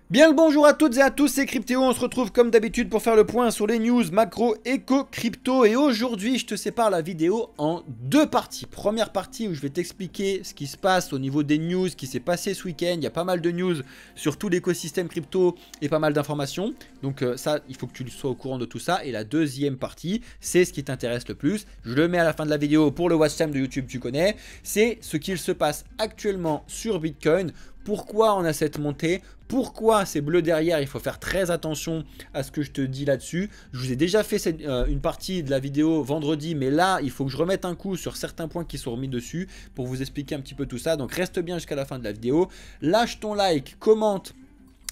Bien le bonjour à toutes et à tous, c'est Cryptéo, on se retrouve comme d'habitude pour faire le point sur les news macro, éco, crypto et aujourd'hui je te sépare la vidéo en deux parties. Première partie où je vais t'expliquer ce qui se passe au niveau des news, ce qui s'est passé ce week-end, il y a pas mal de news sur tout l'écosystème crypto et pas mal d'informations. Donc ça, il faut que tu sois au courant de tout ça. Et la deuxième partie, c'est ce qui t'intéresse le plus. Je le mets à la fin de la vidéo pour le watch time de YouTube, tu connais. C'est ce qu'il se passe actuellement sur Bitcoin. Pourquoi on a cette montée? Pourquoi c'est bleu derrière? Il faut faire très attention à ce que je te dis là-dessus. Je vous ai déjà fait une partie de la vidéo vendredi, mais là, il faut que je remette un coup sur certains points qui sont remis dessus pour vous expliquer un petit peu tout ça. Donc reste bien jusqu'à la fin de la vidéo. Lâche ton like, commente.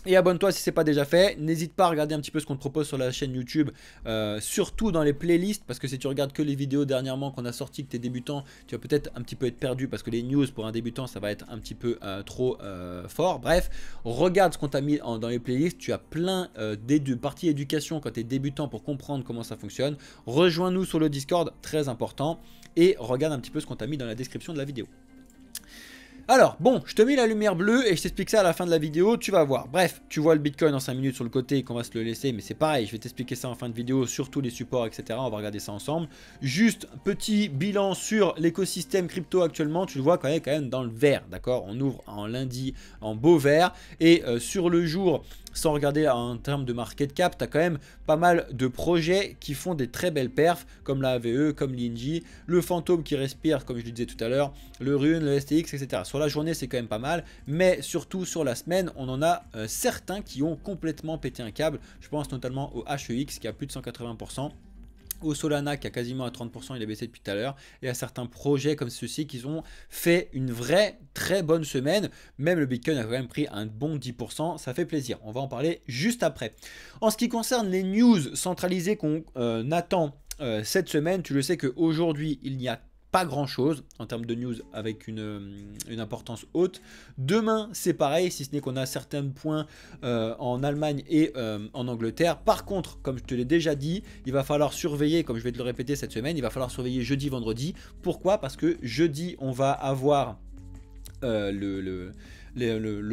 Et abonne-toi si ce n'est pas déjà fait. N'hésite pas à regarder un petit peu ce qu'on te propose sur la chaîne YouTube, surtout dans les playlists, parce que si tu regardes que les vidéos dernièrement qu'on a sorties, que tu es débutant, tu vas peut-être un petit peu être perdu, parce que les news pour un débutant, ça va être un petit peu trop fort. Bref, regarde ce qu'on t'a mis dans les playlists. Tu as plein de parties éducation quand tu es débutant pour comprendre comment ça fonctionne. Rejoins-nous sur le Discord, très important. Et regarde un petit peu ce qu'on t'a mis dans la description de la vidéo. Alors, bon, je te mets la lumière bleue et je t'explique ça à la fin de la vidéo, tu vas voir. Bref, tu vois le Bitcoin en 5 minutes sur le côté qu'on va se le laisser, mais c'est pareil, je vais t'expliquer ça en fin de vidéo sur tous les supports, etc. On va regarder ça ensemble. Juste, petit bilan sur l'écosystème crypto actuellement, tu le vois quand même dans le vert, d'accord? On ouvre en lundi en beau vert et sur le jour, sans regarder en termes de market cap, tu as quand même pas mal de projets qui font des très belles perfs, comme la AVE, comme l'INJ, le fantôme qui respire, comme je le disais tout à l'heure, le Rune, le STX, etc. Sur la journée, c'est quand même pas mal, mais surtout sur la semaine, on en a certains qui ont complètement pété un câble. Je pense notamment au HEX qui a plus de 180%. Au Solana qui a quasiment à 30%, il a baissé depuis tout à l'heure, et à certains projets comme ceux-ci qui ont fait une vraie très bonne semaine. Même le Bitcoin a quand même pris un bon 10%, ça fait plaisir. On va en parler juste après. En ce qui concerne les news centralisées qu'on attend cette semaine, tu le sais qu'aujourd'hui il n'y a pas grand chose en termes de news avec une importance haute. Demain c'est pareil, si ce n'est qu'on a certains points en Allemagne et en Angleterre. Par contre, comme je te l'ai déjà dit, il va falloir surveiller, comme je vais te le répéter cette semaine, il va falloir surveiller jeudi, vendredi. Pourquoi? Parce que jeudi on va avoir le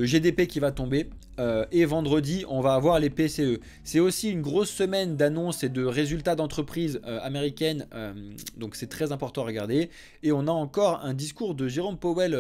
GDP qui va tomber et vendredi on va avoir les PCE. C'est aussi une grosse semaine d'annonces et de résultats d'entreprises américaines, donc c'est très important à regarder. Et on a encore un discours de Jérôme Powell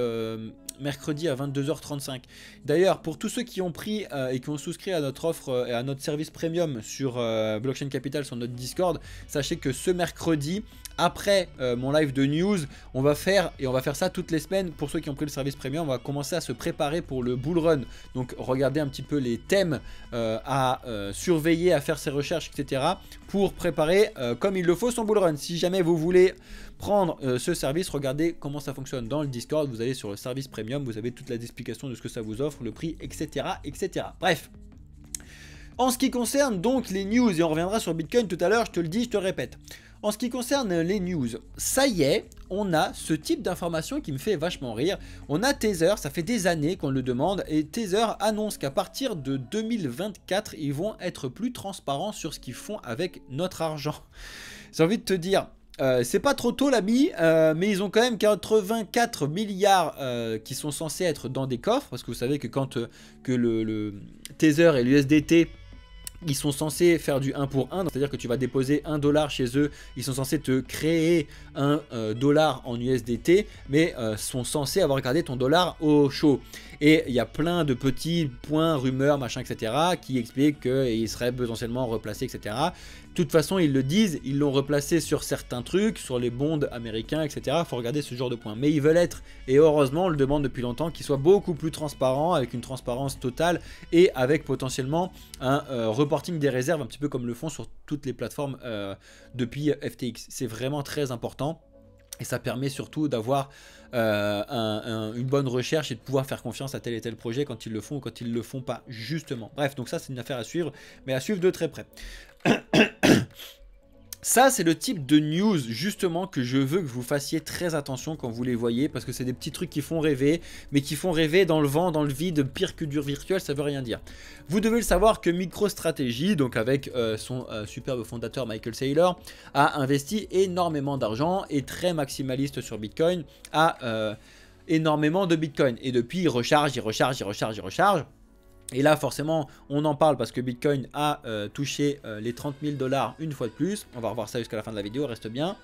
mercredi à 22h35. D'ailleurs, pour tous ceux qui ont pris et qui ont souscrit à notre offre et à notre service premium sur Blockchain Capital sur notre Discord, sachez que ce mercredi, après mon live de news, on va faire ça toutes les semaines. Pour ceux qui ont pris le service premium, on va commencer à se préparer pour le bull run. Donc regardez un petit peu les thèmes à surveiller, à faire ses recherches, etc. pour préparer comme il le faut son bull run. Si jamais vous voulez prendre ce service, regardez comment ça fonctionne dans le Discord. Vous allez sur le service premium, vous avez toute la explication de ce que ça vous offre, le prix, etc. etc. Bref. En ce qui concerne donc les news, et on reviendra sur Bitcoin tout à l'heure, je te le dis, je te le répète. En ce qui concerne les news, ça y est, on a ce type d'information qui me fait vachement rire. On a Tether, ça fait des années qu'on le demande, et Tether annonce qu'à partir de 2024, ils vont être plus transparents sur ce qu'ils font avec notre argent. J'ai envie de te dire, c'est pas trop tôt l'ami, mais ils ont quand même 84 milliards qui sont censés être dans des coffres, parce que vous savez que quand le Tether et l'USDT, ils sont censés faire du 1 pour 1, c'est-à-dire que tu vas déposer $1 chez eux, ils sont censés te créer un dollar en USDT, mais sont censés avoir gardé ton dollar au chaud. Et il y a plein de petits points, rumeurs, machin, etc. qui expliquent qu'ils seraient potentiellement replacés, etc. De toute façon, ils le disent, ils l'ont replacé sur certains trucs, sur les bonds américains, etc. Il faut regarder ce genre de points. Mais ils veulent être, et heureusement, on le demande depuis longtemps, qu'ils soient beaucoup plus transparents, avec une transparence totale, et avec potentiellement un reporting des réserves, un petit peu comme le font sur toutes les plateformes depuis FTX. C'est vraiment très important. Et ça permet surtout d'avoir une bonne recherche et de pouvoir faire confiance à tel et tel projet quand ils le font ou quand ils ne le font pas, justement. Bref, donc ça c'est une affaire à suivre, mais à suivre de très près. Ça, c'est le type de news justement que je veux que vous fassiez très attention quand vous les voyez, parce que c'est des petits trucs qui font rêver, mais qui font rêver dans le vent, dans le vide, pire que du virtuel, ça veut rien dire. Vous devez le savoir que MicroStrategy, donc avec son superbe fondateur Michael Saylor, a investi énormément d'argent, est très maximaliste sur Bitcoin, a énormément de Bitcoin, et depuis il recharge, il recharge, il recharge, il recharge. Et là, forcément, on en parle parce que Bitcoin a touché les 30 000 $ une fois de plus. On va revoir ça jusqu'à la fin de la vidéo, reste bien.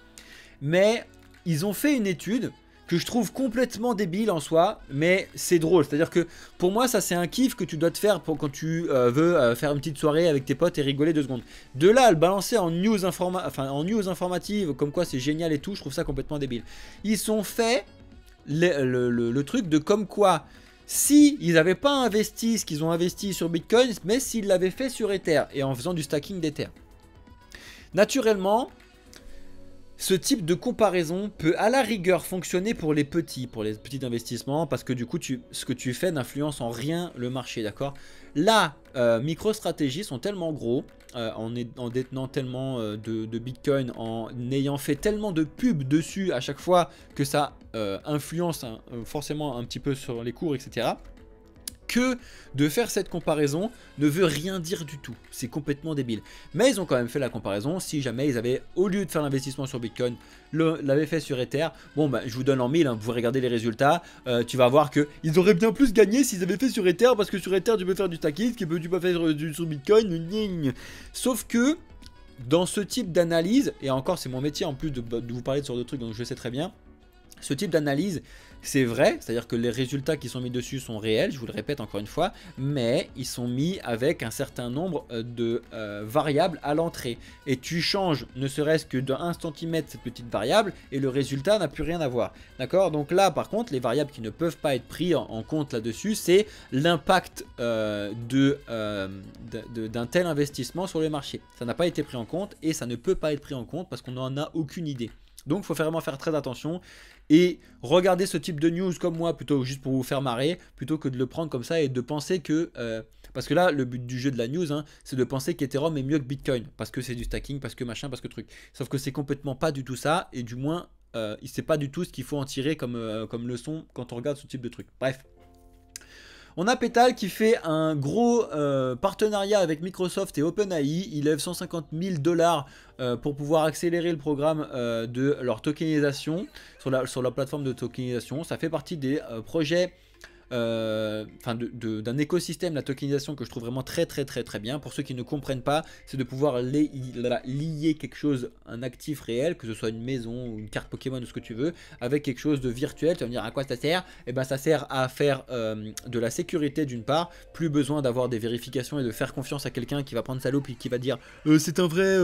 Mais ils ont fait une étude que je trouve complètement débile en soi, mais c'est drôle. C'est-à-dire que pour moi, ça c'est un kiff que tu dois te faire quand tu veux faire une petite soirée avec tes potes et rigoler 2 secondes. De là à le balancer en news, informative, comme quoi c'est génial et tout, je trouve ça complètement débile. Ils ont fait le truc de comme quoi... Si ils n'avaient pas investi ce qu'ils ont investi sur Bitcoin, mais s'ils l'avaient fait sur Ether et en faisant du stacking d'Ether. Naturellement, ce type de comparaison peut à la rigueur fonctionner pour les petits investissements, parce que du coup, ce que tu fais n'influence en rien le marché, d'accord? Là, MicroStrategy sont tellement gros, en détenant tellement de Bitcoin, en ayant fait tellement de pubs dessus à chaque fois que ça influence forcément un petit peu sur les cours, etc. Que de faire cette comparaison ne veut rien dire du tout. C'est complètement débile. Mais ils ont quand même fait la comparaison. Si jamais ils avaient, au lieu de faire l'investissement sur Bitcoin, l'avaient fait sur Ether, bon bah je vous donne en mille, hein, vous pouvez regarder les résultats, tu vas voir qu'ils auraient bien plus gagné s'ils avaient fait sur Ether, parce que sur Ether tu peux faire du stacking, tu peux pas faire sur Bitcoin. Sauf que dans ce type d'analyse, et encore c'est mon métier en plus de vous parler de ce genre de trucs, donc je sais très bien, ce type d'analyse, c'est vrai, c'est-à-dire que les résultats qui sont mis dessus sont réels, je vous le répète encore une fois, mais ils sont mis avec un certain nombre de variables à l'entrée. Et tu changes ne serait-ce que d'un centimètre cette petite variable et le résultat n'a plus rien à voir. D'accord? Donc là, par contre, les variables qui ne peuvent pas être prises en compte là-dessus, c'est l'impact d'un tel investissement sur le marché. Ça n'a pas été pris en compte et ça ne peut pas être pris en compte parce qu'on n'en a aucune idée. Donc il faut vraiment faire très attention et regarder ce type de news comme moi, plutôt juste pour vous faire marrer, plutôt que de le prendre comme ça et de penser que... parce que là, le but du jeu de la news, hein, c'est de penser qu'Ethereum est mieux que Bitcoin, parce que c'est du stacking, parce que machin, parce que truc. Sauf que c'est complètement pas du tout ça, et du moins, c'est pas du tout ce qu'il faut en tirer comme leçon quand on regarde ce type de truc. Bref. On a Petal qui fait un gros partenariat avec Microsoft et OpenAI. Il lève 150 000 $ pour pouvoir accélérer le programme de leur tokenisation sur la plateforme de tokenisation. Ça fait partie des projets d'un écosystème, la tokenisation, que je trouve vraiment très bien. Pour ceux qui ne comprennent pas, c'est de pouvoir lier quelque chose, un actif réel, que ce soit une maison ou une carte Pokémon ou ce que tu veux, avec quelque chose de virtuel. Tu vas me dire à quoi ça sert? Et ben ça sert à faire de la sécurité d'une part, plus besoin d'avoir des vérifications et de faire confiance à quelqu'un qui va prendre sa loupe et qui va dire c'est un vrai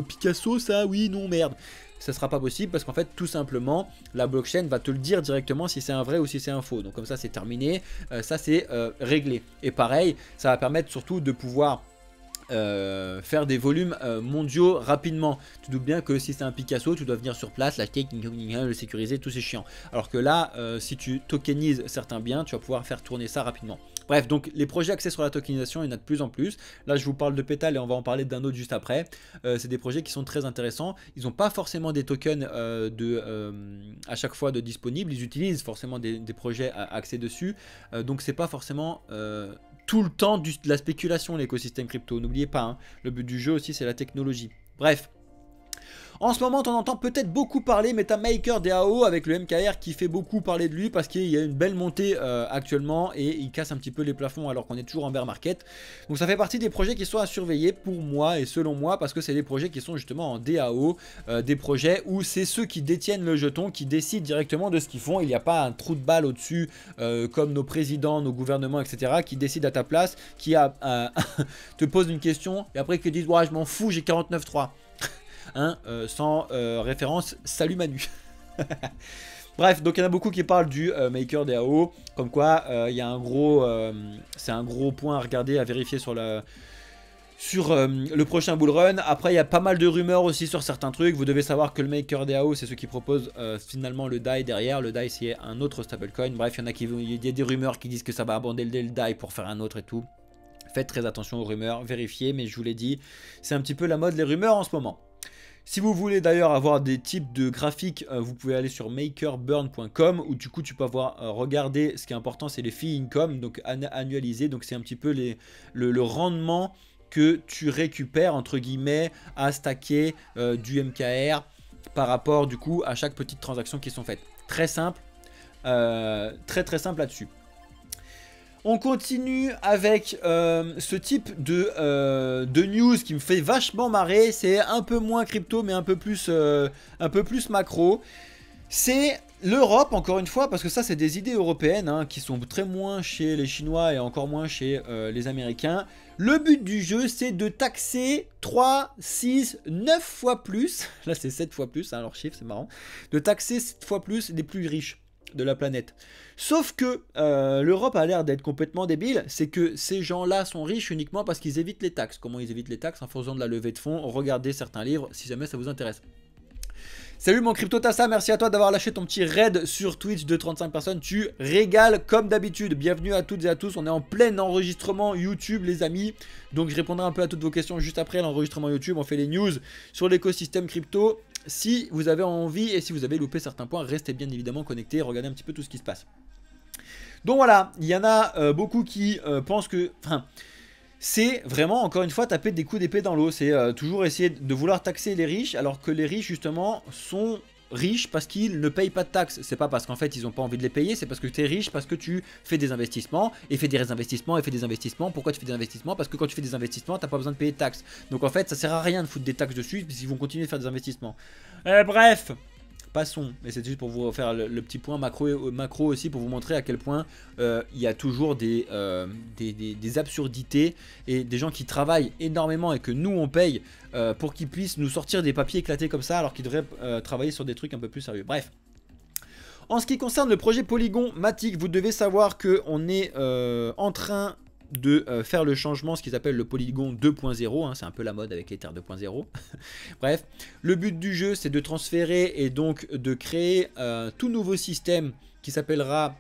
Picasso ça? Oui, non, merde. Ça ne sera pas possible parce qu'en fait tout simplement la blockchain va te le dire directement si c'est un vrai ou si c'est un faux. Donc comme ça c'est terminé, ça c'est réglé. Et pareil, ça va permettre surtout de pouvoir faire des volumes mondiaux rapidement. Tu doutes bien que si c'est un Picasso, tu dois venir sur place, l'acheter, le sécuriser, tout c'est chiant. Alors que là, si tu tokenises certains biens, tu vas pouvoir faire tourner ça rapidement. Bref, donc les projets axés sur la tokenisation, il y en a de plus en plus. Là, je vous parle de Petal et on va en parler d'un autre juste après. C'est des projets qui sont très intéressants. Ils n'ont pas forcément des tokens à chaque fois de disponibles. Ils utilisent forcément des projets axés dessus. Donc, c'est pas forcément... tout le temps de la spéculation, l'écosystème crypto. N'oubliez pas, hein, le but du jeu aussi, c'est la technologie. Bref. En ce moment, on entend peut-être beaucoup parler MetaMaker DAO avec le MKR qui fait beaucoup parler de lui parce qu'il y a une belle montée actuellement et il casse un petit peu les plafonds alors qu'on est toujours en bear market. Donc ça fait partie des projets qui sont à surveiller pour moi et selon moi parce que c'est des projets qui sont justement en DAO, des projets où c'est ceux qui détiennent le jeton qui décident directement de ce qu'ils font. Il n'y a pas un trou de balle au-dessus comme nos présidents, nos gouvernements, etc. qui décident à ta place, qui te posent une question et après qui te disent ouais, je m'en fous, j'ai 49.3. Hein, sans référence, salut Manu. Bref, donc il y en a beaucoup qui parlent du MakerDAO, comme quoi il y a un gros, c'est un gros point à regarder, à vérifier sur le prochain bullrun. Après, il y a pas mal de rumeurs aussi sur certains trucs. Vous devez savoir que le MakerDAO, c'est ceux qui proposent finalement le DAI derrière. Le DAI, c'est un autre stablecoin. Bref, il y a des rumeurs qui disent que ça va abandonner le DAI pour faire un autre et tout. Faites très attention aux rumeurs, vérifiez, mais je vous l'ai dit, c'est un petit peu la mode les rumeurs en ce moment. Si vous voulez d'ailleurs avoir des types de graphiques, vous pouvez aller sur makerburn.com où du coup tu peux avoir regarder, ce qui est important c'est les fee income, donc annualisé, donc c'est un petit peu le rendement que tu récupères entre guillemets à stacker du MKR par rapport du coup à chaque petite transaction qui sont faites. Très simple, très simple là-dessus. On continue avec ce type de news qui me fait vachement marrer. C'est un peu moins crypto mais un peu plus macro. C'est l'Europe, encore une fois, parce que ça c'est des idées européennes hein, qui sont très moins chez les Chinois et encore moins chez les Américains. Le but du jeu c'est de taxer 3, 6, 9 fois plus, là c'est 7 fois plus, hein, leur chiffre c'est marrant, de taxer 7 fois plus les plus riches de la planète. Sauf que l'Europe a l'air d'être complètement débile, c'est que ces gens-là sont riches uniquement parce qu'ils évitent les taxes. Comment ils évitent les taxes? En faisant de la levée de fonds. Regardez certains livres si jamais ça vous intéresse. Salut mon CryptoTassa, merci à toi d'avoir lâché ton petit raid sur Twitch de 35 personnes. Tu régales comme d'habitude. Bienvenue à toutes et à tous. On est en plein enregistrement YouTube les amis. Donc je répondrai un peu à toutes vos questions juste après l'enregistrement YouTube. On fait les news sur l'écosystème crypto. Si vous avez envie et si vous avez loupé certains points, restez bien évidemment connectés. Regardez un petit peu tout ce qui se passe. Donc voilà, il y en a beaucoup qui pensent que... c'est vraiment, encore une fois, taper des coups d'épée dans l'eau. C'est toujours essayer de vouloir taxer les riches, alors que les riches, justement, sont riches parce qu'ils ne payent pas de taxes. C'est pas parce qu'en fait, ils n'ont pas envie de les payer, c'est parce que tu es riche, parce que tu fais des investissements, et fais des investissements, et fais des investissements. Pourquoi tu fais des investissements? Parce que quand tu fais des investissements, tu n'as pas besoin de payer de taxes. Donc en fait, ça sert à rien de foutre des taxes dessus, puisqu'ils vont continuer de faire des investissements. Bref, passons, et c'est juste pour vous faire le petit point macro aussi, pour vous montrer à quel point il y a toujours des absurdités et des gens qui travaillent énormément et que nous on paye pour qu'ils puissent nous sortir des papiers éclatés comme ça alors qu'ils devraient travailler sur des trucs un peu plus sérieux. Bref. En ce qui concerne le projet Polygon Matic, vous devez savoir qu'on est en train de faire le changement, ce qu'ils appellent le Polygon 2.0, hein, c'est un peu la mode avec l'Ether 2.0. Bref, le but du jeu c'est de transférer et donc de créer un tout nouveau système qui s'appellera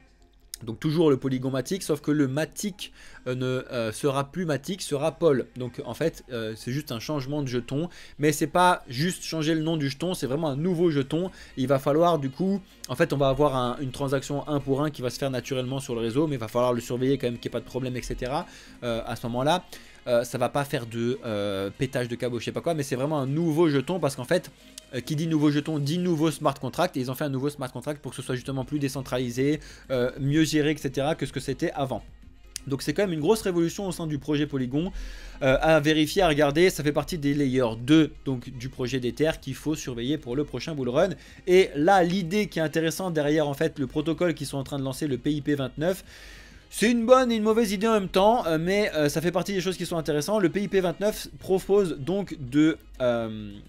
donc toujours le Polygon Matic, sauf que le Matic ne sera plus Matic, sera Pol. Donc en fait c'est juste un changement de jeton, mais c'est pas juste changer le nom du jeton, c'est vraiment un nouveau jeton. Il va falloir du coup, en fait on va avoir une transaction 1 pour 1 qui va se faire naturellement sur le réseau, mais il va falloir le surveiller quand même qu'il n'y ait pas de problème, etc. À ce moment là ça va pas faire de pétage de câble, je sais pas quoi, mais c'est vraiment un nouveau jeton parce qu'en fait qui dit nouveau jeton dit nouveau smart contract, et ils ont fait un nouveau smart contract pour que ce soit justement plus décentralisé, mieux géré, etc. que ce que c'était avant. Donc c'est quand même une grosse révolution au sein du projet Polygon à vérifier, à regarder. Ça fait partie des layers 2 donc, du projet d'Ether qu'il faut surveiller pour le prochain bullrun. Et là l'idée qui est intéressante derrière en fait le protocole qu'ils sont en train de lancer, le PIP29, c'est une bonne et une mauvaise idée en même temps, mais ça fait partie des choses qui sont intéressantes. Le PIP29 propose donc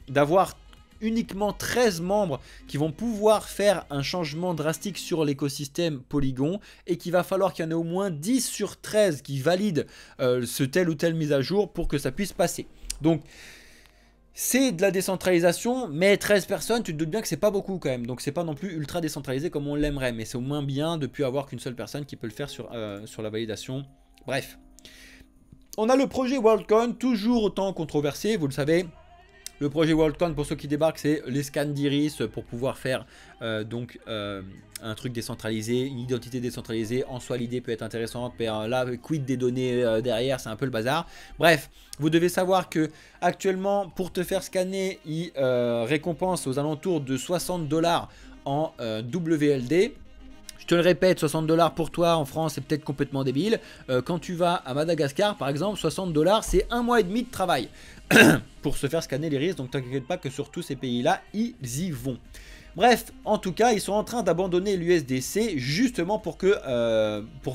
d'avoir uniquement 13 membres qui vont pouvoir faire un changement drastique sur l'écosystème Polygon, et qu'il va falloir qu'il y en ait au moins 10 sur 13 qui valident ce telle ou telle mise à jour pour que ça puisse passer. Donc c'est de la décentralisation, mais 13 personnes, tu te doutes bien que c'est pas beaucoup quand même. Donc c'est pas non plus ultra décentralisé comme on l'aimerait, mais c'est au moins bien de ne plus avoir qu'une seule personne qui peut le faire sur la validation. Bref. On a le projet Worldcoin, toujours autant controversé, vous le savez. Le projet Worldcoin, pour ceux qui débarquent, c'est les scans d'iris pour pouvoir faire un truc décentralisé, une identité décentralisée. En soi, l'idée peut être intéressante, mais là, quid des données derrière, c'est un peu le bazar. Bref, vous devez savoir que actuellement, pour te faire scanner, ils récompensent aux alentours de 60 $ en WLD. Je te le répète, 60 $ pour toi en France, c'est peut-être complètement débile. Quand tu vas à Madagascar, par exemple, 60 $, c'est 1 mois et demi de travail pour se faire scanner l'iris. Donc t'inquiète pas que sur tous ces pays-là, ils y vont. Bref, en tout cas, ils sont en train d'abandonner l'USDC justement pour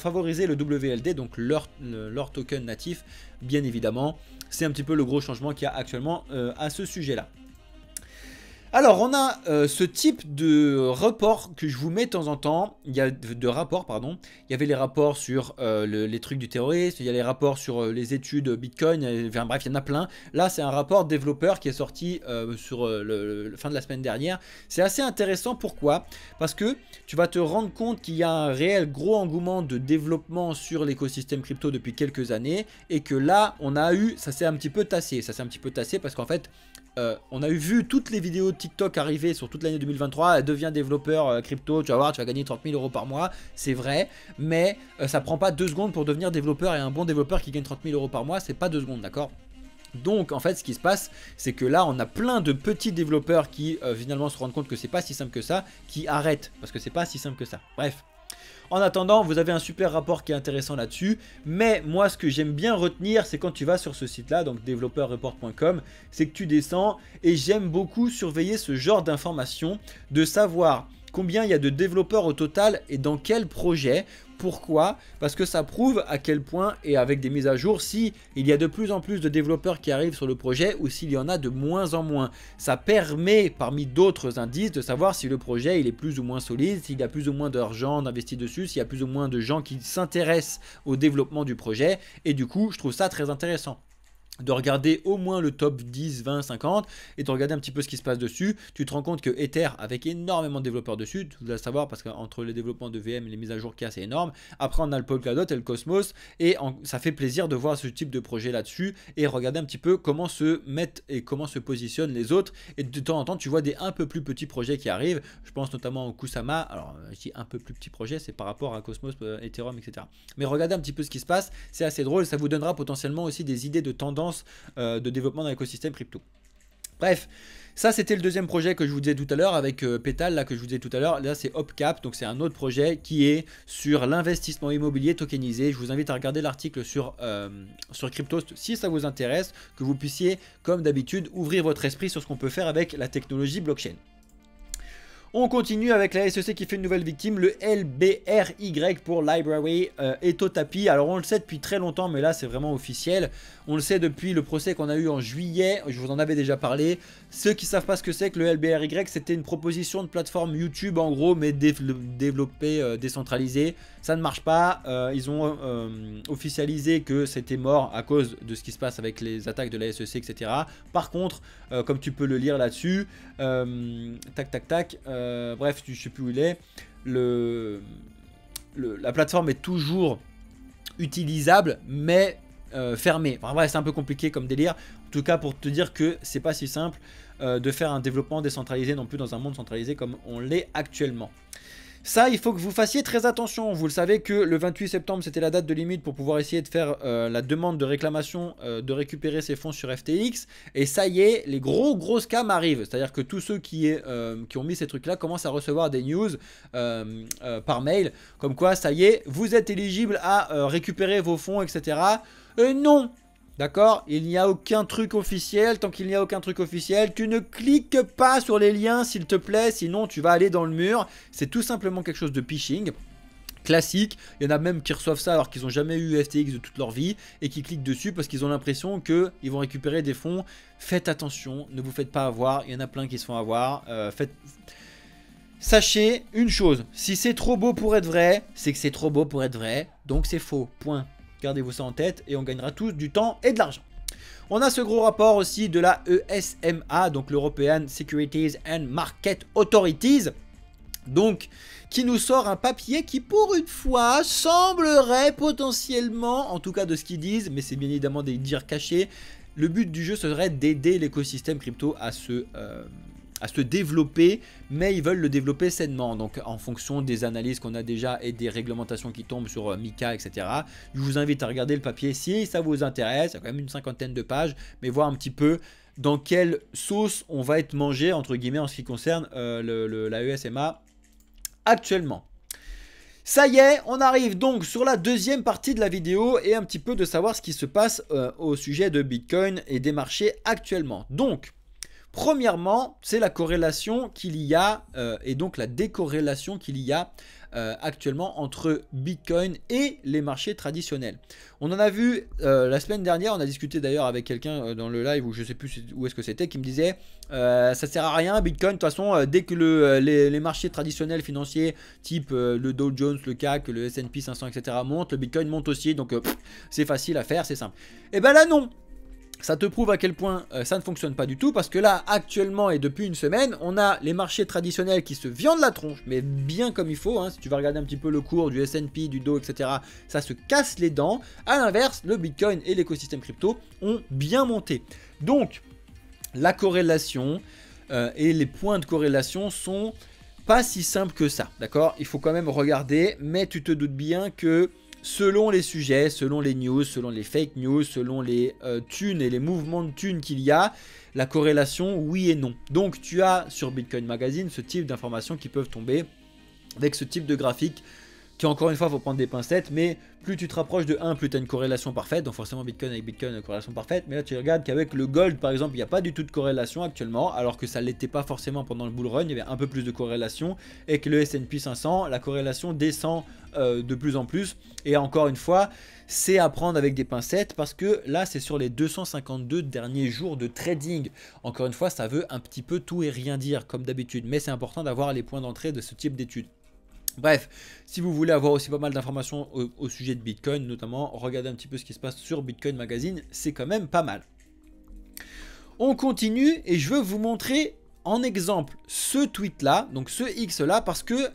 favoriser le WLD, donc leur token natif, bien évidemment. C'est un petit peu le gros changement qu'il y a actuellement à ce sujet-là. Alors on a ce type de rapport que je vous mets de temps en temps. Il y a il y avait les rapports sur les trucs du terrorisme, il y a les rapports sur les études Bitcoin, enfin, bref il y en a plein. Là c'est un rapport développeur qui est sorti sur le fin de la semaine dernière. C'est assez intéressant, pourquoi? Parce que tu vas te rendre compte qu'il y a un réel gros engouement de développement sur l'écosystème crypto depuis quelques années, et que là on a eu, ça s'est un petit peu tassé, parce qu'en fait on a vu toutes les vidéos de TikTok arriver sur toute l'année 2023. Devient développeur crypto, tu vas voir, tu vas gagner 30 000 € par mois. C'est vrai, mais ça prend pas 2 secondes pour devenir développeur. Et un bon développeur qui gagne 30 000 € par mois, c'est pas 2 secondes, d'accord? Donc en fait ce qui se passe, c'est que là on a plein de petits développeurs qui finalement se rendent compte que c'est pas si simple que ça, qui arrêtent parce que c'est pas si simple que ça. Bref. En attendant, vous avez un super rapport qui est intéressant là-dessus. Mais moi, ce que j'aime bien retenir, c'est quand tu vas sur ce site-là, donc developerreport.com, c'est que tu descends et j'aime beaucoup surveiller ce genre d'informations, de savoir combien il y a de développeurs au total et dans quel projet. Pourquoi? Parce que ça prouve à quel point, et avec des mises à jour, si il y a de plus en plus de développeurs qui arrivent sur le projet ou s'il y en a de moins en moins. Ça permet, parmi d'autres indices, de savoir si le projet il est plus ou moins solide, s'il y a plus ou moins d'argent d'investi dessus, s'il y a plus ou moins de gens qui s'intéressent au développement du projet. Et du coup, je trouve ça très intéressant de regarder au moins le top 10, 20, 50 et de regarder un petit peu ce qui se passe dessus. Tu te rends compte que Ether, avec énormément de développeurs dessus, tu dois le savoir parce qu'entre les développements de VM et les mises à jour qu'il y a, c'est énorme. Après, on a le Polkadot et le Cosmos et ça fait plaisir de voir ce type de projet là-dessus et regarder un petit peu comment se mettent et comment se positionnent les autres. Et de temps en temps, tu vois des un peu plus petits projets qui arrivent. Je pense notamment au Kusama. Alors, je dis un peu plus petit projet, c'est par rapport à Cosmos, Ethereum, etc. Mais regardez un petit peu ce qui se passe. C'est assez drôle. Ça vous donnera potentiellement aussi des idées de tendance de développement dans l'écosystème crypto. Bref, ça c'était le deuxième projet que je vous disais tout à l'heure avec Petal, là que je vous disais tout à l'heure. Là c'est Opcap, donc c'est un autre projet qui est sur l'investissement immobilier tokenisé. Je vous invite à regarder l'article sur Cryptost si ça vous intéresse, que vous puissiez comme d'habitude ouvrir votre esprit sur ce qu'on peut faire avec la technologie blockchain. On continue avec la SEC qui fait une nouvelle victime, le LBRY pour Library est au tapis. Alors on le sait depuis très longtemps, mais là c'est vraiment officiel. On le sait depuis le procès qu'on a eu en juillet, je vous en avais déjà parlé. Ceux qui ne savent pas ce que c'est que le LBRY, c'était une proposition de plateforme YouTube en gros, mais développée, décentralisée. Ça ne marche pas, ils ont officialisé que c'était mort à cause de ce qui se passe avec les attaques de la SEC, etc. Par contre, comme tu peux le lire là-dessus, bref, je ne sais plus où il est, la plateforme est toujours utilisable, mais fermée. Enfin, ouais, c'est un peu compliqué comme délire. En tout cas, pour te dire que c'est pas si simple de faire un développement décentralisé non plus dans un monde centralisé comme on l'est actuellement. Ça, il faut que vous fassiez très attention. Vous le savez que le 28 septembre, c'était la date de limite pour pouvoir essayer de faire la demande de réclamation, de récupérer ses fonds sur FTX. Et ça y est, les gros scams arrivent. C'est-à-dire que tous ceux qui ont mis ces trucs-là commencent à recevoir des news par mail. Comme quoi, ça y est, vous êtes éligible à récupérer vos fonds, etc. Non! D'accord? Il n'y a aucun truc officiel. Tant qu'il n'y a aucun truc officiel, tu ne cliques pas sur les liens s'il te plaît. Sinon, tu vas aller dans le mur. C'est tout simplement quelque chose de phishing. Classique. Il y en a même qui reçoivent ça alors qu'ils n'ont jamais eu FTX de toute leur vie et qui cliquent dessus parce qu'ils ont l'impression qu'ils vont récupérer des fonds. Faites attention. Ne vous faites pas avoir. Il y en a plein qui se font avoir. Sachez une chose. Si c'est trop beau pour être vrai, c'est que c'est trop beau pour être vrai. Donc c'est faux. Point. Gardez-vous ça en tête et on gagnera tous du temps et de l'argent. On a ce gros rapport aussi de la ESMA, donc l'European Securities and Market Authorities, donc qui nous sort un papier qui pour une fois semblerait potentiellement, en tout cas de ce qu'ils disent, mais c'est bien évidemment des dires cachés, le but du jeu serait d'aider l'écosystème crypto à se développer, mais ils veulent le développer sainement, donc en fonction des analyses qu'on a déjà et des réglementations qui tombent sur MiCA, etc. Je vous invite à regarder le papier si ça vous intéresse, il y a quand même une 50aine de pages, mais voir un petit peu dans quelle sauce on va être mangé, entre guillemets, en ce qui concerne la ESMA actuellement. Ça y est, on arrive donc sur la deuxième partie de la vidéo et un petit peu de savoir ce qui se passe au sujet de Bitcoin et des marchés actuellement. Donc, premièrement, c'est la corrélation qu'il y a et donc la décorrélation qu'il y a actuellement entre Bitcoin et les marchés traditionnels. On en a vu la semaine dernière, on a discuté d'ailleurs avec quelqu'un dans le live où je ne sais plus où est-ce que c'était, qui me disait ça sert à rien Bitcoin, de toute façon dès que les marchés traditionnels financiers type le Dow Jones, le CAC, le S&P 500, etc. montent, le Bitcoin monte aussi, donc c'est facile à faire, c'est simple. Et ben là non. Ça te prouve à quel point ça ne fonctionne pas du tout parce que là actuellement et depuis une semaine on a les marchés traditionnels qui se viandent la tronche mais bien comme il faut, hein. Si tu vas regarder un petit peu le cours du S&P, du Dow, etc. ça se casse les dents. À l'inverse, le Bitcoin et l'écosystème crypto ont bien monté. Donc la corrélation et les points de corrélation sont pas si simples que ça, d'accord? Il faut quand même regarder, mais tu te doutes bien que selon les sujets, selon les news, selon les fake news, selon les thunes et les mouvements de thunes qu'il y a, la corrélation, oui et non. Donc tu as sur Bitcoin Magazine ce type d'informations qui peuvent tomber avec ce type de graphique qui encore une fois, il faut prendre des pincettes, mais plus tu te rapproches de 1, plus tu as une corrélation parfaite, donc forcément Bitcoin avec Bitcoin, une corrélation parfaite, mais là tu regardes qu'avec le gold par exemple, il n'y a pas du tout de corrélation actuellement, alors que ça ne l'était pas forcément pendant le bull run, il y avait un peu plus de corrélation, et que le S&P 500, la corrélation descend de plus en plus, et encore une fois, c'est à prendre avec des pincettes, parce que là c'est sur les 252 derniers jours de trading, encore une fois ça veut un petit peu tout et rien dire comme d'habitude, mais c'est important d'avoir les points d'entrée de ce type d'études. Bref, si vous voulez avoir aussi pas mal d'informations au sujet de Bitcoin, notamment, regardez un petit peu ce qui se passe sur Bitcoin Magazine, c'est quand même pas mal. On continue et je veux vous montrer en exemple ce tweet là, donc ce X là, parce que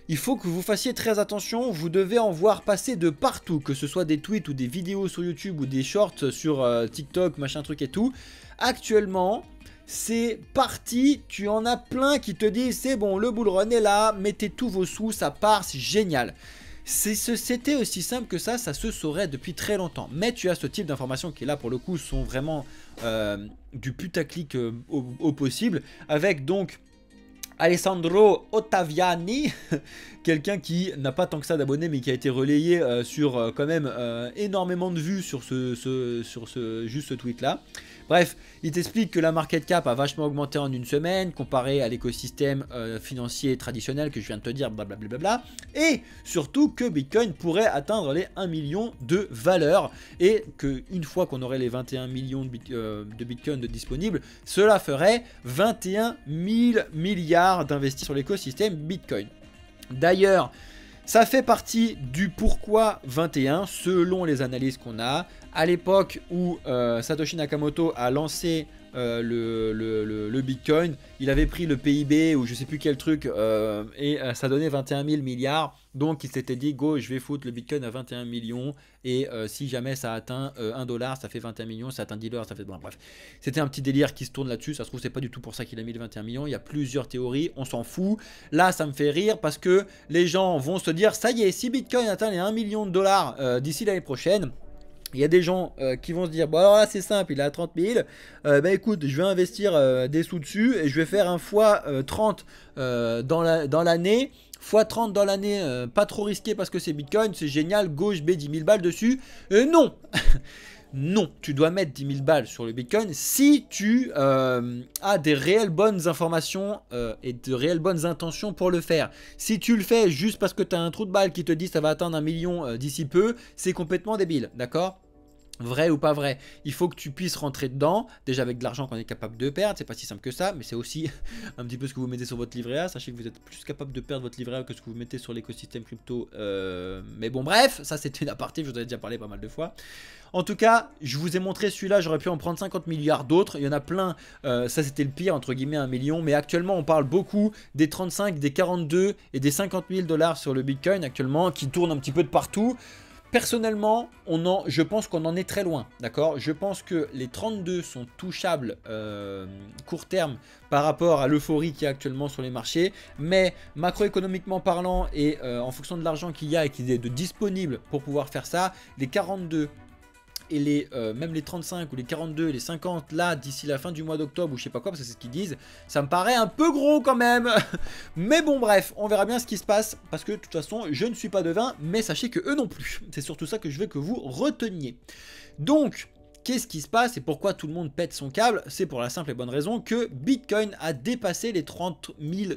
il faut que vous fassiez très attention, vous devez en voir passer de partout, que ce soit des tweets ou des vidéos sur YouTube ou des shorts sur TikTok, machin truc et tout. Actuellement, c'est parti, tu en as plein qui te disent c'est bon, le bull run est là, mettez tous vos sous, ça part, c'est génial. C'était aussi simple que ça se saurait depuis très longtemps. Mais tu as ce type d'informations qui là pour le coup sont vraiment du putaclic au possible, avec donc Alessandro Ottaviani, quelqu'un qui n'a pas tant que ça d'abonnés mais qui a été relayé sur quand même énormément de vues sur juste ce tweet là. Bref, il t'explique que la market cap a vachement augmenté en une semaine comparé à l'écosystème financier traditionnel que je viens de te dire, blablabla. Et surtout que Bitcoin pourrait atteindre les 1 million de valeur et qu'une fois qu'on aurait les 21 millions de Bitcoin disponibles, cela ferait 21 000 milliards d'investis sur l'écosystème Bitcoin. D'ailleurs, ça fait partie du pourquoi 21 selon les analyses qu'on a. À l'époque où Satoshi Nakamoto a lancé le Bitcoin, il avait pris le PIB ou je sais plus quel truc et ça donnait 21 000 milliards. Donc il s'était dit go, je vais foutre le Bitcoin à 21 millions et si jamais ça atteint 1 dollar, ça fait 21 millions, ça atteint 10 dollars, ça fait... Bon, bref, c'était un petit délire qui se tourne là-dessus. Ça se trouve c'est pas du tout pour ça qu'il a mis les 21 millions. Il y a plusieurs théories, on s'en fout. Là ça me fait rire parce que les gens vont se dire ça y est, si Bitcoin atteint les 1 million de dollars d'ici l'année prochaine, il y a des gens qui vont se dire, bon alors là c'est simple, il est à 30 000, bah écoute, je vais investir des sous dessus et je vais faire un fois 30 dans l'année, fois 30 dans l'année, pas trop risqué parce que c'est Bitcoin, c'est génial, go, je mets 10 000 balles dessus. Non non, tu dois mettre 10 000 balles sur le Bitcoin si tu as des réelles bonnes informations et de réelles bonnes intentions pour le faire. Si tu le fais juste parce que tu as un trou de balle qui te dit ça va atteindre 1 million d'ici peu, c'est complètement débile, d'accord ? Vrai ou pas vrai, il faut que tu puisses rentrer dedans, déjà avec de l'argent qu'on est capable de perdre, c'est pas si simple que ça, mais c'est aussi un petit peu ce que vous mettez sur votre livret A, sachez que vous êtes plus capable de perdre votre livret A que ce que vous mettez sur l'écosystème crypto, mais bon bref, ça c'était une aparté, je vous en ai déjà parlé pas mal de fois. En tout cas, je vous ai montré celui-là, j'aurais pu en prendre 50 milliards d'autres, il y en a plein, ça c'était le pire, entre guillemets 1 million, mais actuellement on parle beaucoup des 35, des 42 et des 50 000 dollars sur le Bitcoin actuellement, qui tournent un petit peu de partout. Personnellement, je pense qu'on en est très loin, d'accord? Je pense que les 32 sont touchables court terme par rapport à l'euphorie qu'il y a actuellement sur les marchés, mais macroéconomiquement parlant et en fonction de l'argent qu'il y a et qui est disponible pour pouvoir faire ça, les 42 et même les 35 ou les 42 et les 50 là d'ici la fin du mois d'octobre ou je sais pas quoi, parce que c'est ce qu'ils disent, ça me paraît un peu gros quand même. Mais bon bref, on verra bien ce qui se passe parce que de toute façon je ne suis pas devin, mais sachez que eux non plus. C'est surtout ça que je veux que vous reteniez. Donc qu'est-ce qui se passe et pourquoi tout le monde pète son câble? C'est pour la simple et bonne raison que Bitcoin a dépassé les 30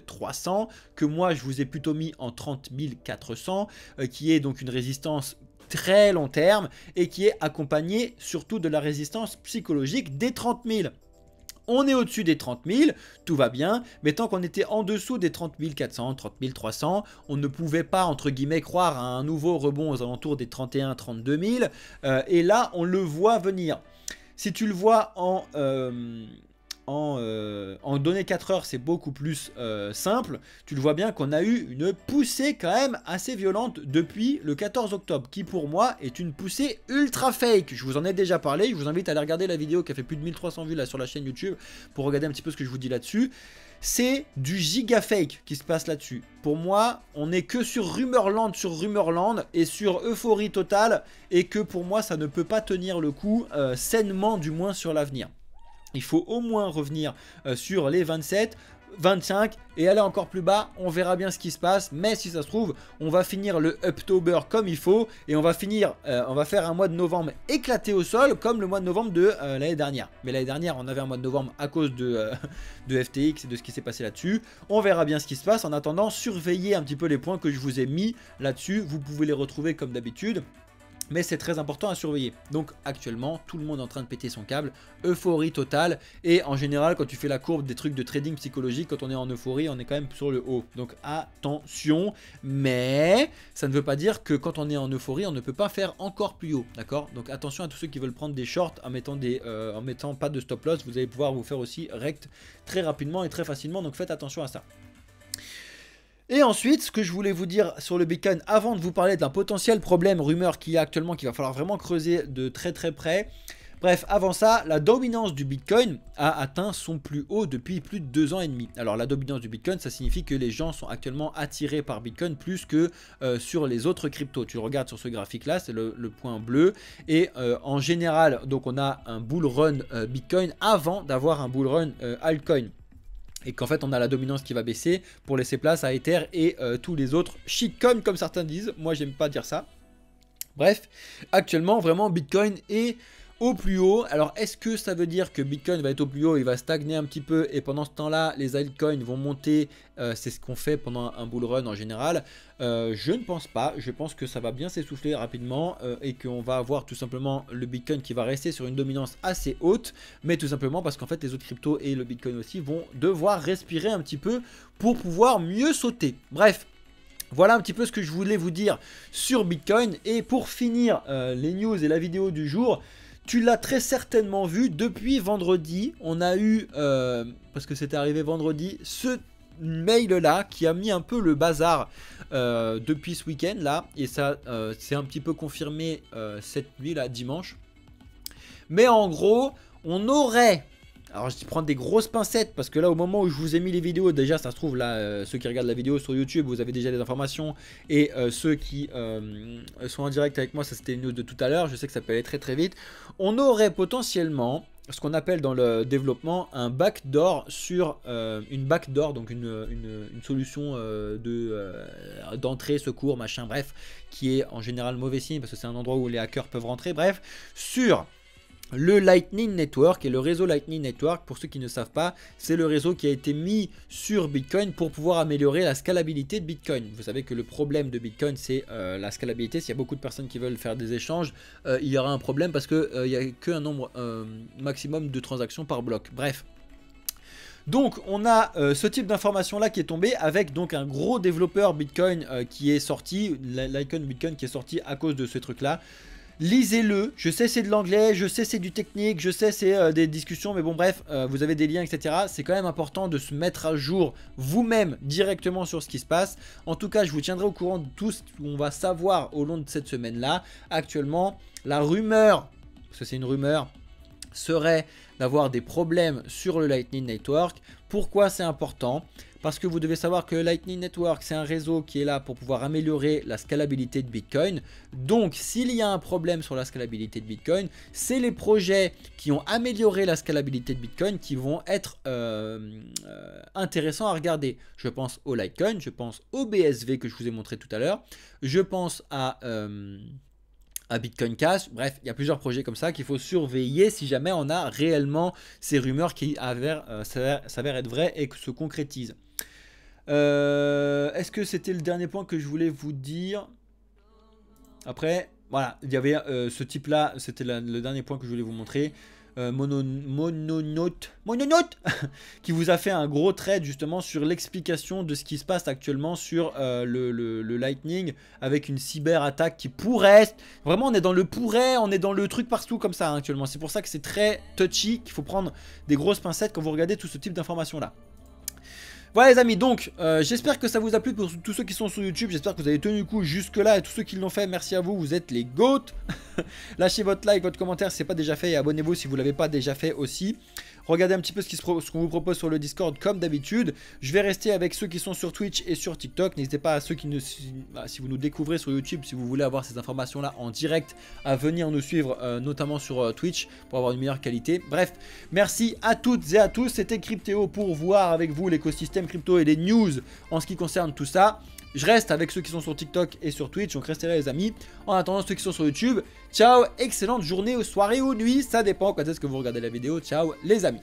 300, que moi je vous ai plutôt mis en 30 400, qui est donc une résistance très long terme et qui est accompagné surtout de la résistance psychologique des 30 000. On est au-dessus des 30 000, tout va bien, mais tant qu'on était en dessous des 30 400, 30 300, on ne pouvait pas, entre guillemets, croire à un nouveau rebond aux alentours des 31 32 000, et là, on le voit venir. Si tu le vois en données 4 heures, c'est beaucoup plus simple. Tu le vois bien qu'on a eu une poussée quand même assez violente depuis le 14 octobre, qui pour moi est une poussée ultra fake. Je vous en ai déjà parlé, je vous invite à aller regarder la vidéo qui a fait plus de 1300 vues là sur la chaîne YouTube pour regarder un petit peu ce que je vous dis là-dessus. C'est du giga fake qui se passe là-dessus. Pour moi, on n'est que sur Rumorland et sur euphorie totale, et que pour moi ça ne peut pas tenir le coup sainement, du moins sur l'avenir. Il faut au moins revenir sur les 27 25 et aller encore plus bas, on verra bien ce qui se passe, mais si ça se trouve on va finir le Uptober comme il faut et on va finir, on va faire un mois de novembre éclaté au sol comme le mois de novembre de l'année dernière. Mais l'année dernière on avait un mois de novembre à cause de FTX et de ce qui s'est passé là-dessus. On verra bien ce qui se passe. En attendant, surveillez un petit peu les points que je vous ai mis là-dessus, vous pouvez les retrouver comme d'habitude. Mais c'est très important à surveiller. Donc actuellement, tout le monde est en train de péter son câble. Euphorie totale. Et en général, quand tu fais la courbe des trucs de trading psychologique, quand on est en euphorie, on est quand même sur le haut. Donc attention. Mais ça ne veut pas dire que quand on est en euphorie, on ne peut pas faire encore plus haut. D'accord? Donc attention à tous ceux qui veulent prendre des shorts en mettant pas de stop loss. Vous allez pouvoir vous faire aussi rect très rapidement et très facilement. Donc faites attention à ça. Et ensuite, ce que je voulais vous dire sur le Bitcoin, avant de vous parler d'un potentiel problème, rumeur qu'il y a actuellement, qu'il va falloir vraiment creuser de très très près. Bref, avant ça, la dominance du Bitcoin a atteint son plus haut depuis plus de 2 ans et demi. Alors la dominance du Bitcoin, ça signifie que les gens sont actuellement attirés par Bitcoin plus que sur les autres cryptos. Tu regardes sur ce graphique là, c'est le point bleu. Et en général, donc on a un bull run Bitcoin avant d'avoir un bull run altcoin. Et qu'en fait on a la dominance qui va baisser pour laisser place à Ether et tous les autres shitcoins comme certains disent. Moi j'aime pas dire ça. Bref, actuellement vraiment Bitcoin est au plus haut. Alors est-ce que ça veut dire que Bitcoin va être au plus haut, il va stagner un petit peu et pendant ce temps là les altcoins vont monter? C'est ce qu'on fait pendant un bull run en général. Je ne pense pas, je pense que ça va bien s'essouffler rapidement et qu'on va avoir tout simplement le Bitcoin qui va rester sur une dominance assez haute, mais tout simplement parce qu'en fait les autres cryptos et le Bitcoin aussi vont devoir respirer un petit peu pour pouvoir mieux sauter. Bref. Voilà un petit peu ce que je voulais vous dire sur Bitcoin. Et pour finir les news et la vidéo du jour, tu l'as très certainement vu depuis vendredi. On a eu, parce que c'était arrivé vendredi, ce mail là qui a mis un peu le bazar depuis ce week-end là. Et ça c'est un petit peu confirmé cette nuit là, dimanche. Mais en gros, on aurait... Alors je prends des grosses pincettes parce que là au moment où je vous ai mis les vidéos, déjà ça se trouve là, ceux qui regardent la vidéo sur YouTube, vous avez déjà des informations. Et ceux qui sont en direct avec moi, ça c'était une news de tout à l'heure, je sais que ça peut aller très très vite. On aurait potentiellement ce qu'on appelle dans le développement un backdoor sur une backdoor, donc une solution d'entrée, secours, machin, bref, qui est en général mauvais signe parce que c'est un endroit où les hackers peuvent rentrer, bref, sur le Lightning Network. Et le réseau Lightning Network, pour ceux qui ne savent pas, c'est le réseau qui a été mis sur Bitcoin pour pouvoir améliorer la scalabilité de Bitcoin. Vous savez que le problème de Bitcoin, c'est la scalabilité. S'il y a beaucoup de personnes qui veulent faire des échanges, il y aura un problème parce qu'il n'y a qu'un nombre maximum de transactions par bloc. Bref. Donc on a ce type d'information là qui est tombé avec donc un gros développeur Bitcoin qui est sorti, l'icon Bitcoin qui est sorti à cause de ce truc là. Lisez-le, je sais c'est de l'anglais, je sais c'est du technique, je sais c'est des discussions, mais bon bref, vous avez des liens etc. C'est quand même important de se mettre à jour vous-même directement sur ce qui se passe. En tout cas je vous tiendrai au courant de tout ce qu'on va savoir au long de cette semaine là. Actuellement la rumeur, parce que c'est une rumeur, serait d'avoir des problèmes sur le Lightning Network. Pourquoi c'est important? Parce que vous devez savoir que Lightning Network, c'est un réseau qui est là pour pouvoir améliorer la scalabilité de Bitcoin. Donc, s'il y a un problème sur la scalabilité de Bitcoin, c'est les projets qui ont amélioré la scalabilité de Bitcoin qui vont être intéressants à regarder. Je pense au Litecoin, je pense au BSV que je vous ai montré tout à l'heure. Je pense à Bitcoin Cash. Bref, il y a plusieurs projets comme ça qu'il faut surveiller si jamais on a réellement ces rumeurs qui s'avèrent être vraies et que se concrétisent. Est-ce que c'était le dernier point que je voulais vous dire? Après, voilà, il y avait ce type là, c'était le dernier point que je voulais vous montrer. Mononote qui vous a fait un gros trade justement sur l'explication de ce qui se passe actuellement sur le Lightning avec une cyber attaque qui pourrait, vraiment on est dans le pourrait, on est dans le truc partout comme ça hein, actuellement. C'est pour ça que c'est très touchy, qu'il faut prendre des grosses pincettes quand vous regardez tout ce type d'informations là. Voilà les amis, donc j'espère que ça vous a plu pour tous ceux qui sont sur YouTube. J'espère que vous avez tenu le coup jusque là. Et tous ceux qui l'ont fait, merci à vous, vous êtes les GOAT. Lâchez votre like, votre commentaire si ce n'est pas déjà fait. Et abonnez-vous si vous ne l'avez pas déjà fait aussi. Regardez un petit peu ce qu'on vous propose sur le Discord comme d'habitude. Je vais rester avec ceux qui sont sur Twitch et sur TikTok. N'hésitez pas à ceux qui si vous nous découvrez sur YouTube, si vous voulez avoir ces informations là en direct, à venir nous suivre notamment sur Twitch pour avoir une meilleure qualité. Bref, merci à toutes et à tous. C'était Cryptéo pour voir avec vous l'écosystème crypto et les news en ce qui concerne tout ça. Je reste avec ceux qui sont sur TikTok et sur Twitch, donc restez là les amis. En attendant ceux qui sont sur YouTube, ciao, excellente journée, soirée ou nuit, ça dépend quand est-ce que vous regardez la vidéo. Ciao les amis.